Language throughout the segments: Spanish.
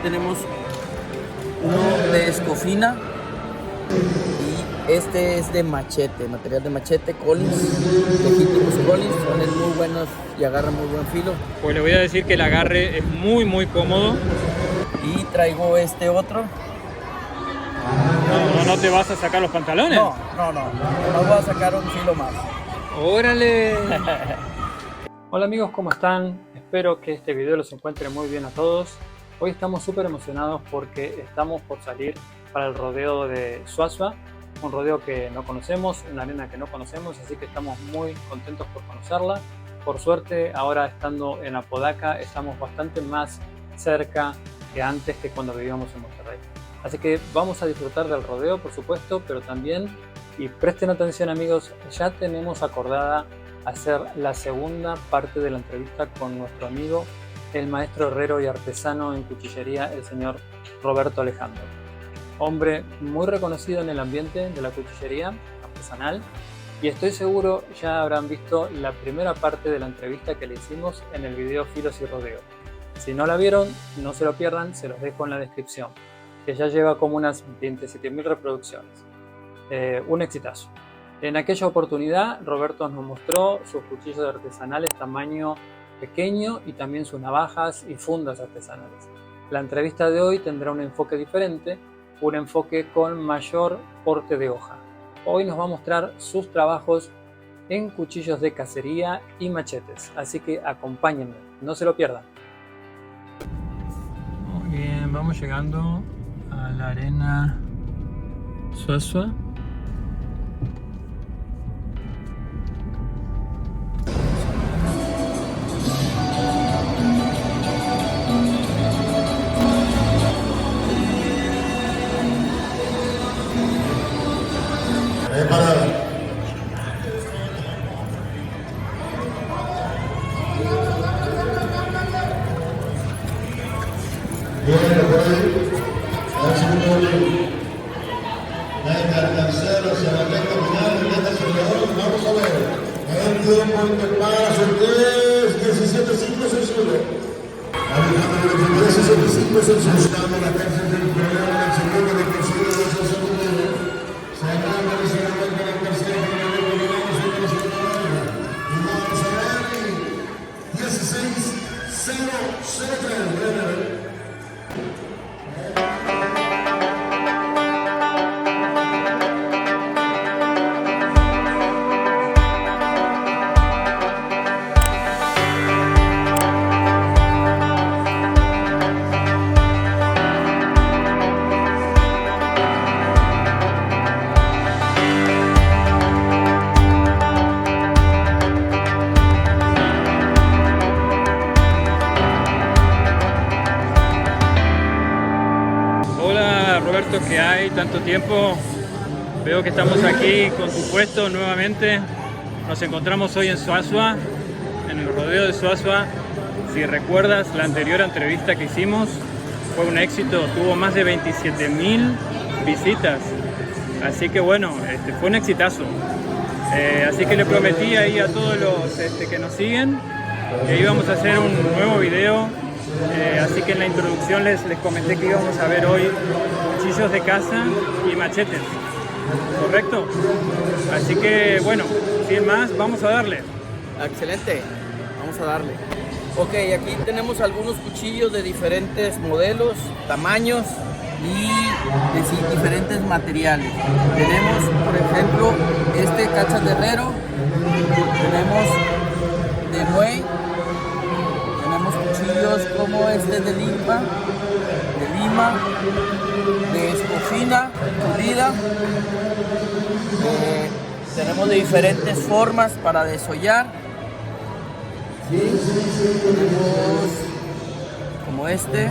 tenemos uno de escofina y este es de machete, material de machete, Collins, legítimos Collins, son muy buenos y agarran muy buen filo. Pues le voy a decir que el agarre es muy cómodo. Y traigo este otro. ¿No te vas a sacar los pantalones? No voy a sacar un filo más. ¡Órale! Hola amigos, ¿cómo están? Espero que este video los encuentre muy bien a todos. Hoy estamos súper emocionados porque estamos por salir para el rodeo de Suazua, un rodeo que no conocemos, una arena que no conocemos, así que estamos muy contentos por conocerla. Por suerte, ahora estando en Apodaca, estamos bastante más cerca que antes, que cuando vivíamos en Monterrey. Así que vamos a disfrutar del rodeo, por supuesto, pero también, y presten atención amigos, ya tenemos acordada hacer la segunda parte de la entrevista con nuestro amigo, el maestro herrero y artesano en cuchillería, el señor Roberto Alejandro. Hombre muy reconocido en el ambiente de la cuchillería artesanal, y estoy seguro ya habrán visto la primera parte de la entrevista que le hicimos en el video Filos y Rodeo. Si no la vieron, no se lo pierdan, se los dejo en la descripción, que ya lleva como unas 27.000 reproducciones. Un exitazo. En aquella oportunidad, Roberto nos mostró sus cuchillos artesanales tamaño pequeño y también sus navajas y fundas artesanales. La entrevista de hoy tendrá un enfoque diferente, un enfoque con mayor porte de hoja. Hoy nos va a mostrar sus trabajos en cuchillos de cacería y machetes, así que acompáñenme, no se lo pierdan. Muy bien, vamos llegando a la arena Suazua. Que hay tanto tiempo, veo que estamos aquí con tu puesto nuevamente. Nos encontramos hoy en Suazua, en el rodeo de Suazua. Si recuerdas, la anterior entrevista que hicimos fue un éxito, tuvo más de 27.000 visitas, así que bueno, fue un exitazo. Así que le prometí ahí a todos los que nos siguen que íbamos a hacer un nuevo video. Así que en la introducción les comenté que íbamos a ver hoy cuchillos de caza y machetes, ¿correcto? Así que bueno, sin más, vamos a darle. Excelente, vamos a darle. Ok, aquí tenemos algunos cuchillos de diferentes modelos, tamaños y de diferentes materiales. Tenemos, por ejemplo, este cachas de herrero, tenemos de buey, tenemos cuchillos como este de lima, de escofina, pulida. Tenemos de diferentes formas para desollar. Tenemos como este,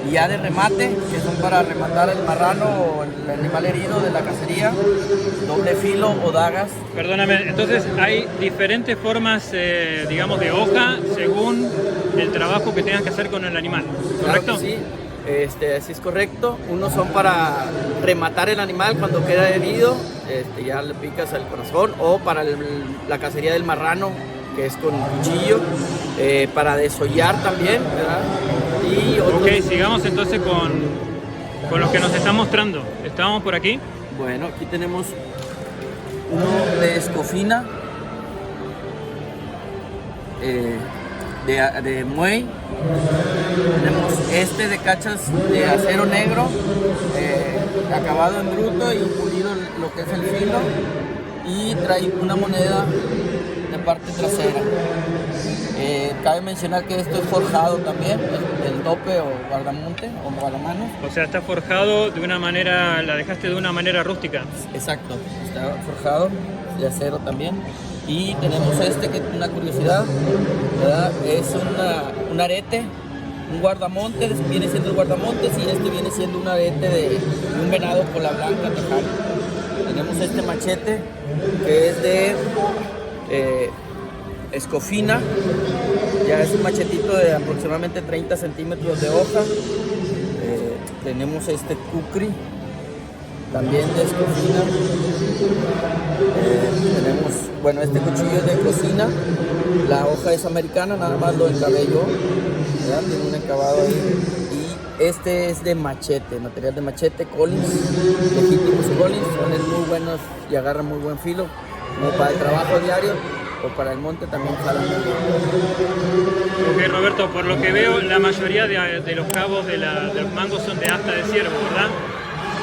y ya de remate, que son para rematar el marrano o el animal herido de la cacería, doble filo o dagas. Perdóname, entonces hay diferentes formas, digamos, de hoja según el trabajo que tengas que hacer con el animal, ¿correcto? Claro que sí, así es correcto. Unos son para rematar el animal cuando queda herido, ya le picas el corazón, o para la cacería del marrano, que es con cuchillo, para desollar también, ¿verdad? Y otros... Ok, sigamos entonces con lo que nos están mostrando. Estábamos por aquí. Bueno, aquí tenemos uno de escofina, de muey. Tenemos este de cachas de acero negro, acabado en bruto y pulido lo que es el filo, y trae una moneda de parte trasera. Cabe mencionar que esto es forjado también, el tope o guardamonte o guardamanos. O sea, está forjado de una manera, la dejaste de una manera rústica. Exacto, está forjado de acero también. Y tenemos este que es una curiosidad, ¿verdad? Es un arete, un guardamontes, viene siendo el guardamontes, y este viene siendo un arete de un venado cola blanca tejano. Tenemos este machete que es de escofina, ya es un machetito de aproximadamente 30 centímetros de hoja. Tenemos este kukri, también de escofina. Tenemos, bueno, este cuchillo es de cocina, la hoja es americana, nada más lo encabelló, ¿verdad? Tiene un encabado ahí. Y este es de machete, material de machete, Collins, legítimos Collins, son muy buenos y agarran muy buen filo, como para el trabajo diario o para el monte también jalan muy bien. Ok, Roberto, por lo que veo, la mayoría de los cabos de los mangos son de asta de ciervo, ¿verdad?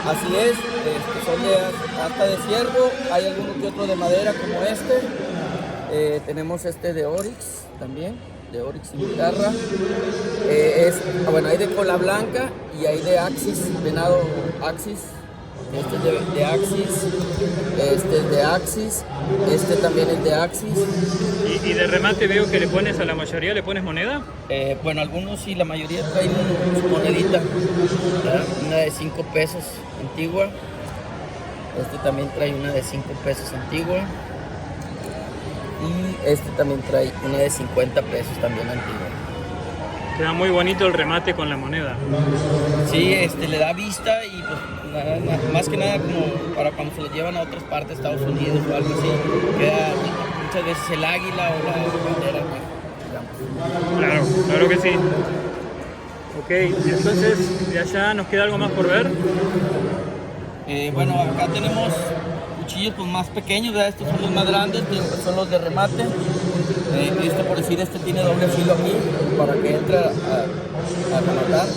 Así es, son de asta de ciervo, hay alguno que otro de madera como este. Tenemos este de Oryx también, de Oryx y guitarra. Bueno, hay de cola blanca y hay de Axis, venado Axis. Este es de Axis, este es de Axis, este también es de Axis. Y de remate veo que le pones a la mayoría, ¿le pones moneda? Bueno, algunos sí, la mayoría traen su monedita, ¿verdad? Una de 5 pesos antigua. Este también trae una de 5 pesos antigua. Y este también trae una de 50 pesos también antigua. Queda muy bonito el remate con la moneda. Sí, le da vista y pues más que nada como para cuando se lo llevan a otras partes, Estados Unidos o algo así, queda muchas veces el águila o la bandera, digamos. Claro, claro que sí. Ok, entonces de allá nos queda algo más por ver. Bueno, acá tenemos cuchillos pues, más pequeños, ¿verdad? Estos son los más grandes, son los de remate. Por decir, este tiene doble filo aquí para que entre a rematar.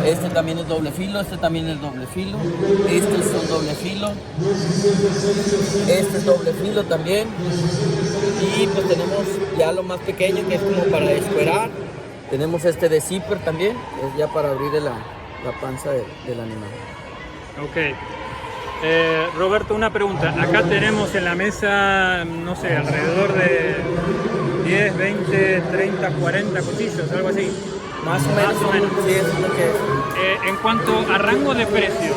Este también es doble filo, este también es doble filo, estos son doble filo, este es doble filo también. Y pues tenemos ya lo más pequeño que es como para escuerar. Tenemos este de zipper también, es ya para abrir la panza del animal. Ok. Roberto, una pregunta. Acá tenemos en la mesa, no sé, alrededor de 10, 20, 30, 40 cuchillos, algo así. Más o menos. Sí, es lo que es. En cuanto a rango de precio,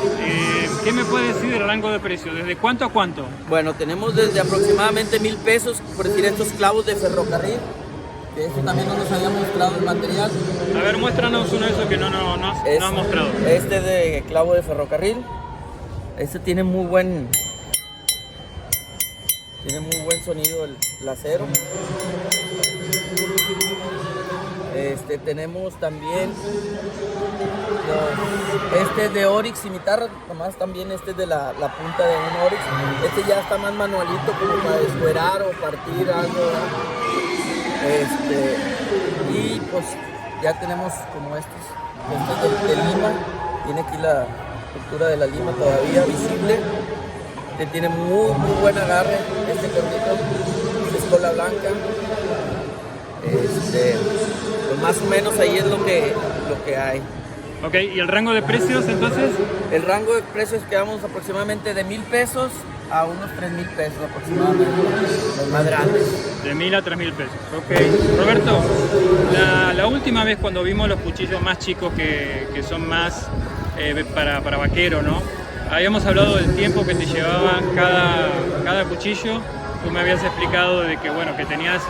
¿qué me puede decir del rango de precio? ¿Desde cuánto a cuánto? Bueno, tenemos desde aproximadamente 1,000 pesos, por decir, estos clavos de ferrocarril. Que esto también no nos había mostrado el material. A ver, muéstranos uno de esos que no ha mostrado. Este de clavo de ferrocarril. Este tiene muy buen sonido el acero. Tenemos también este de Oryx y Mitarra, nomás también este de la punta de un Oryx. Este ya está más manualito como para descuerar o partir algo. Y pues ya tenemos como este es de lima, tiene aquí la estructura de la lima todavía visible, que tiene muy buen agarre, este cortito, es cola blanca. Pues más o menos ahí es lo que hay. Ok, ¿y el rango de precios entonces? El rango de precios quedamos aproximadamente de 1,000 pesos a unos 3,000 pesos aproximadamente, los más grandes. De 1,000 a 3,000 pesos. Ok. Roberto, la última vez cuando vimos los cuchillos más chicos que son más para vaquero, ¿no? Habíamos hablado del tiempo que te llevaba cada cuchillo. Tú me habías explicado de que, bueno, que tenías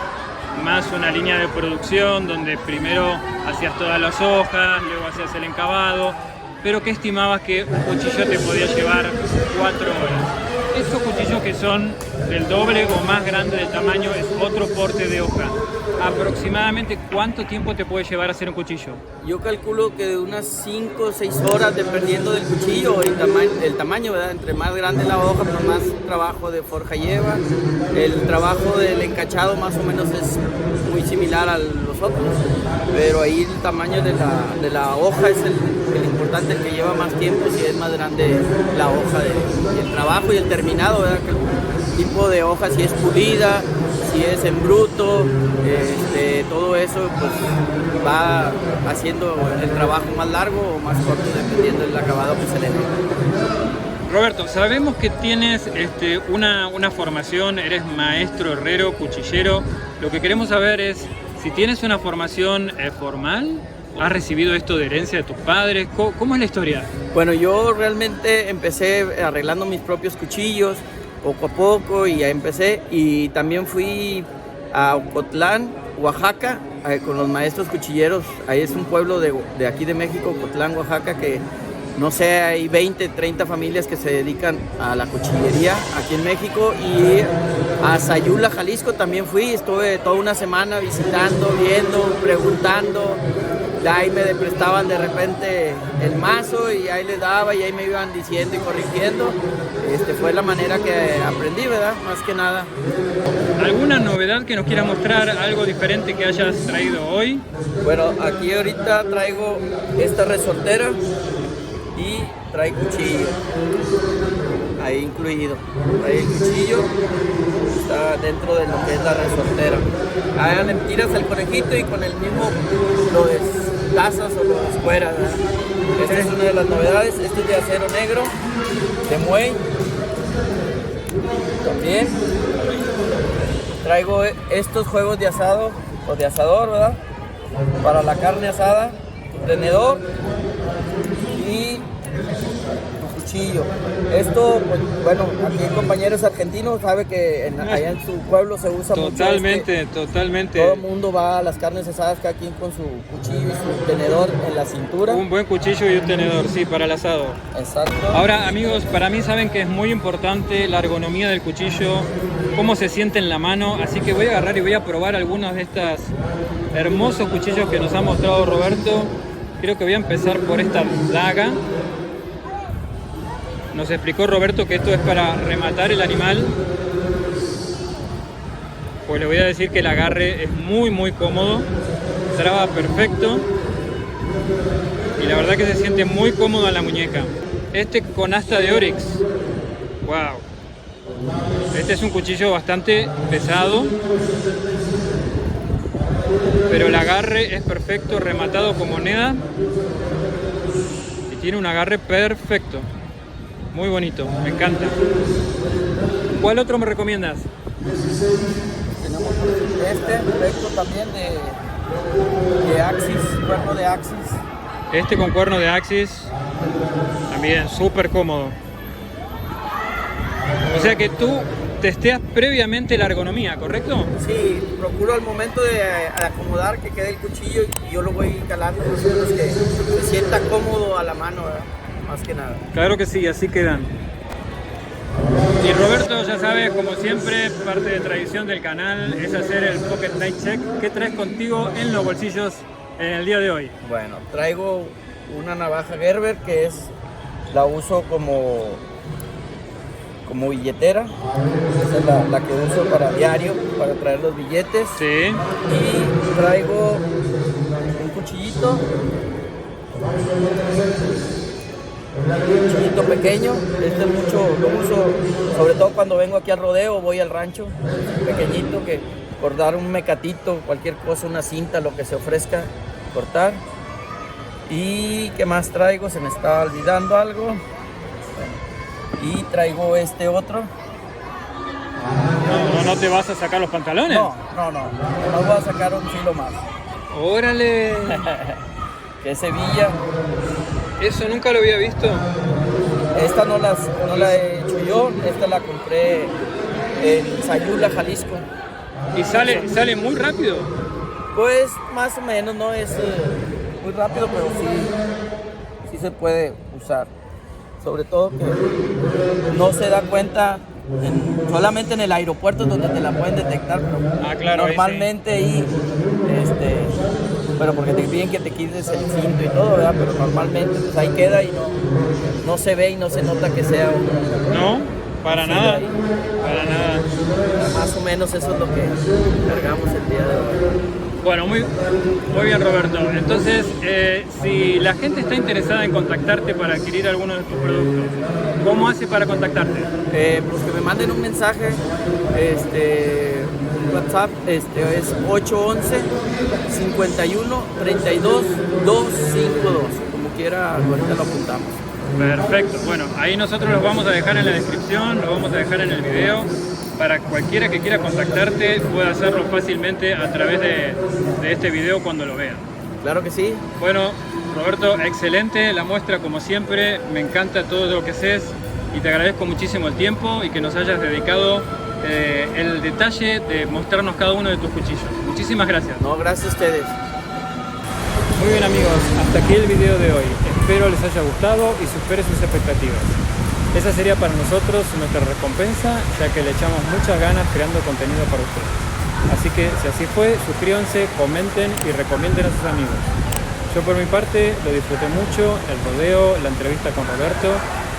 más una línea de producción donde primero hacías todas las hojas, luego hacías el encabado, pero que estimabas que un cuchillo te podía llevar 4 horas. estos cuchillos que son del doble o más grande de tamaño es otro porte de hoja. ¿Aproximadamente cuánto tiempo te puede llevar a hacer un cuchillo? Yo calculo que de unas 5 o 6 horas, dependiendo del cuchillo, el tamaño, ¿verdad? Entre más grande la hoja, pues más trabajo de forja lleva. El trabajo del encachado más o menos es muy similar a los otros, pero ahí el tamaño de la hoja es el importante, el que lleva más tiempo, si es más grande la hoja, el trabajo y el terminado, ¿verdad? Que el tipo de hoja, si es pulida, si es en bruto, todo eso pues va haciendo el trabajo más largo o más corto dependiendo del acabado que se le dé. Roberto, sabemos que tienes una formación, eres maestro herrero, cuchillero. Lo que queremos saber es si tienes una formación formal, ¿has recibido esto de herencia de tus padres? ¿Cómo es la historia? Bueno, yo realmente empecé arreglando mis propios cuchillos poco a poco y ya empecé, y también fui a Ocotlán, Oaxaca, con los maestros cuchilleros. Ahí es un pueblo de aquí de México, Ocotlán, Oaxaca, que no sé, hay 20, 30 familias que se dedican a la cuchillería aquí en México. Y a Sayula, Jalisco también fui, estuve toda una semana visitando, viendo, preguntando. De ahí me prestaban de repente el mazo y ahí les daba y ahí me iban diciendo y corrigiendo. Fue la manera que aprendí, ¿verdad? Más que nada. ¿Alguna novedad que nos quieras mostrar, algo diferente que hayas traído hoy? Bueno, aquí ahorita traigo esta resortera y trae cuchillo, ahí incluido. Trae el cuchillo, está dentro de lo que es la resortera. Ahí le tiras al conejito y con el mismo lo destazas o lo descueras, ¿verdad? Esta es una de las novedades. Este es de acero negro, de muey. También traigo estos juegos de asado o de asador, ¿verdad? Para la carne asada, tu tenedor y tu cuchillo. Esto, pues, bueno, aquí el compañero es argentino, sabe que allá en su pueblo se usa totalmente, mucho. Totalmente. Todo el mundo va a las carnes asadas, cada quien con su cuchillo y su tenedor en la cintura. Un buen cuchillo y un tenedor, sí, para el asado. Exacto. Ahora, amigos, para mí saben que es muy importante la ergonomía del cuchillo, cómo se siente en la mano, así que voy a agarrar y voy a probar algunos de estos hermosos cuchillos que nos ha mostrado Roberto. Creo que voy a empezar por esta daga. Nos explicó Roberto que esto es para rematar el animal. Pues le voy a decir que el agarre es muy cómodo, traba perfecto y la verdad que se siente muy cómodo en la muñeca. Este con asta de Oryx, wow. Este es un cuchillo bastante pesado, pero el agarre es perfecto, rematado con moneda y tiene un agarre perfecto. Muy bonito, me encanta. ¿Cuál otro me recomiendas? Tenemos este recto también de Axis, cuerno de Axis. Este con cuerno de Axis, también súper cómodo. O sea que tú testeas previamente la ergonomía, ¿correcto? Sí, procuro al momento de acomodar que quede el cuchillo y yo lo voy calando, más o menos que se sienta cómodo a la mano, ¿verdad? Más que nada. Claro que sí, así quedan. Y Roberto, ya sabes, como siempre, parte de tradición del canal es hacer el Pocket Knife Check. ¿Qué traes contigo en los bolsillos en el día de hoy? Bueno, traigo una navaja Gerber que la uso como billetera. Esa es la que uso para diario, para traer los billetes. Sí. Y traigo un cuchillito pequeño. Este mucho lo uso, sobre todo cuando vengo aquí al rodeo, voy al rancho, pequeñito, que cortar un mecatito, cualquier cosa, una cinta, lo que se ofrezca, cortar. Y qué más traigo, se me está olvidando algo. Bueno, y traigo este otro. ¿No te vas a sacar los pantalones? No voy a sacar un filo más. ¡Órale! Que es hebilla. Eso nunca lo había visto. Esta no la he hecho yo, esta la compré en Sayula, Jalisco. ¿Y sale muy rápido? Pues más o menos, no es muy rápido, pero sí se puede usar. sobre todo que no se da cuenta solamente en el aeropuerto es donde te la pueden detectar, pero claro, normalmente ahí, pero porque te piden que te quites el cinto y todo, ¿verdad? Pero normalmente pues, ahí queda y no se ve y no se nota que sea un... No, para nada, para nada. Más o menos eso es lo que cargamos el día de hoy. Bueno, muy bien, Roberto. Entonces, si la gente está interesada en contactarte para adquirir alguno de tus productos, ¿cómo hace para contactarte? Pues que me manden un mensaje, WhatsApp, es 811 51 32 252, como quiera, ahorita lo apuntamos. Perfecto, bueno, ahí nosotros los vamos a dejar en la descripción, los vamos a dejar en el video, para cualquiera que quiera contactarte pueda hacerlo fácilmente a través de este video cuando lo vea. Claro que sí. Bueno, Roberto, excelente la muestra como siempre, me encanta todo lo que haces y te agradezco muchísimo el tiempo y que nos hayas dedicado el detalle de mostrarnos cada uno de tus cuchillos. Muchísimas gracias. No, gracias a ustedes. Muy bien amigos, hasta aquí el video de hoy. Espero les haya gustado y supere sus expectativas. Esa sería para nosotros nuestra recompensa, ya que le echamos muchas ganas creando contenido para ustedes. Así que si así fue, suscríbanse, comenten y recomienden a sus amigos. Yo por mi parte lo disfruté mucho, el rodeo, la entrevista con Roberto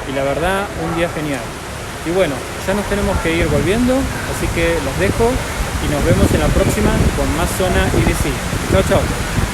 y la verdad un día genial. Y bueno, ya nos tenemos que ir volviendo, así que los dejo y nos vemos en la próxima con más Zona EDC. Chao, chao.